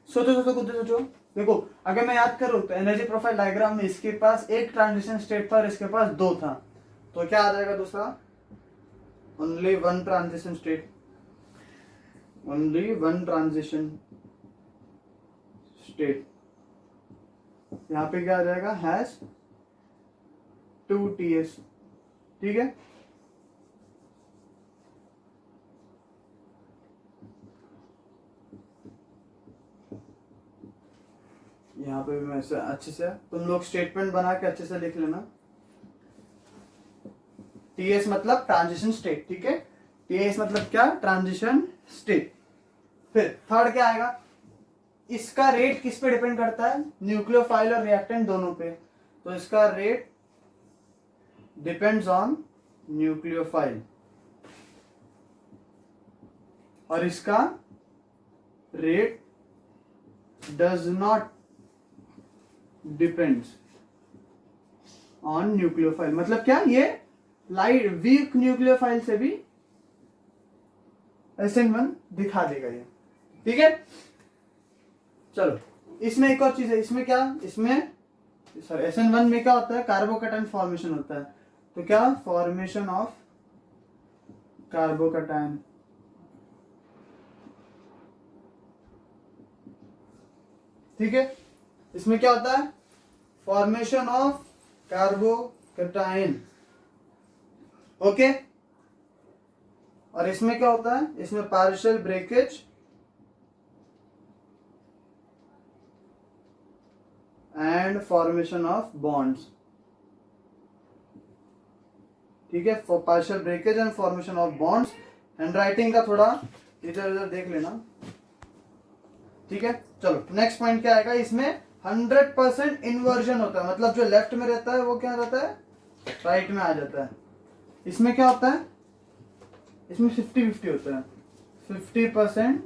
सोचो। देखो अगर मैं याद करूं तो एनर्जी प्रोफाइल डायग्राम में इसके पास एक ट्रांजिशन स्टेट था और इसके पास 2 था, तो क्या आ जाएगा दूसरा, only one transition state, only one transition state. यहाँ पे क्या आ जाएगा, हैज 2TS। ठीक है, यहाँ पे भी मैं अच्छे से तुम लोग स्टेटमेंट बना के अच्छे से लिख लेना। TS मतलब ट्रांजिशन स्टेट। ठीक है, TS मतलब क्या, ट्रांजिशन स्टेट। फिर थर्ड क्या आएगा, इसका रेट किस पे डिपेंड करता है, न्यूक्लियोफाइल और रिएक्टेंट दोनों पे। तो इसका रेट डिपेंड्स ऑन न्यूक्लियोफाइल और इसका rate does not depends on nucleophile. मतलब क्या, ये लाइट वीक न्यूक्लियोफाइल से भी SN1 दिखा देगा ये। ठीक है, चलो इसमें एक और चीज है, इसमें क्या, इसमें सॉरी SN1 में क्या होता है, कार्बोकैटायन फॉर्मेशन होता है। तो क्या, फॉर्मेशन ऑफ कार्बोकैटायन। ठीक है, इसमें क्या होता है, फॉर्मेशन ऑफ कार्बोकैटायन। ओके, और इसमें क्या होता है, इसमें partial breakage and formation of bonds. ठीक है, partial breakage and formation of bonds. Hand writing का थोड़ा इधर उधर देख लेना। ठीक है, चलो नेक्स्ट पॉइंट क्या आएगा, इसमें 100% इन्वर्जन होता है। मतलब जो लेफ्ट में रहता है वो क्या रहता है, राइट में आ जाता है। इसमें क्या होता है, इसमें 50-50 होता है। 50%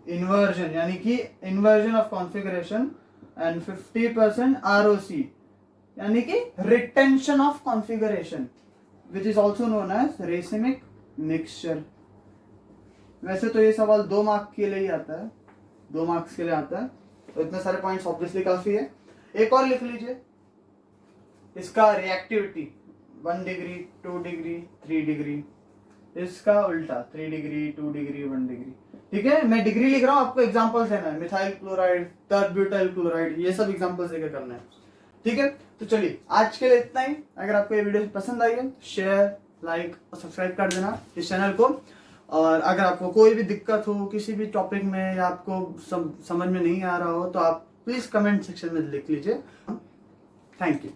इन्वर्जन यानी कि inversion of configuration and 50% ROC यानी कि retention of configuration, which is also known as racemic mixture. वैसे तो ये सवाल 2 मार्क्स के लिए ही आता है, 2 मार्क्स के लिए आता है, तो इतने सारे पॉइंट्स ऑब्वियसली काफी है। एक और लिख लीजिए, इसका रिएक्टिविटी 1 डिग्री 2 डिग्री 3 डिग्री, इसका उल्टा 3 डिग्री 2 डिग्री 1 डिग्री। ठीक है, मैं डिग्री लिख रहा हूँ, आपको एग्जांपल्स देना है, मिथाइल क्लोराइड, टर्ब्यूटाइल क्लोराइड, ये सब एग्जांपल्स देकर करना है। ठीक है, तो चलिए आज के लिए इतना ही। अगर आपको ये वीडियो पसंद आई है, शेयर, लाइक और सब्सक्राइब कर देना इस चैनल को। और अगर आपको कोई भी दिक्कत हो किसी भी टॉपिक में या आपको समझ में नहीं आ रहा हो तो आप प्लीज कमेंट सेक्शन में लिख लीजिए। Thank you.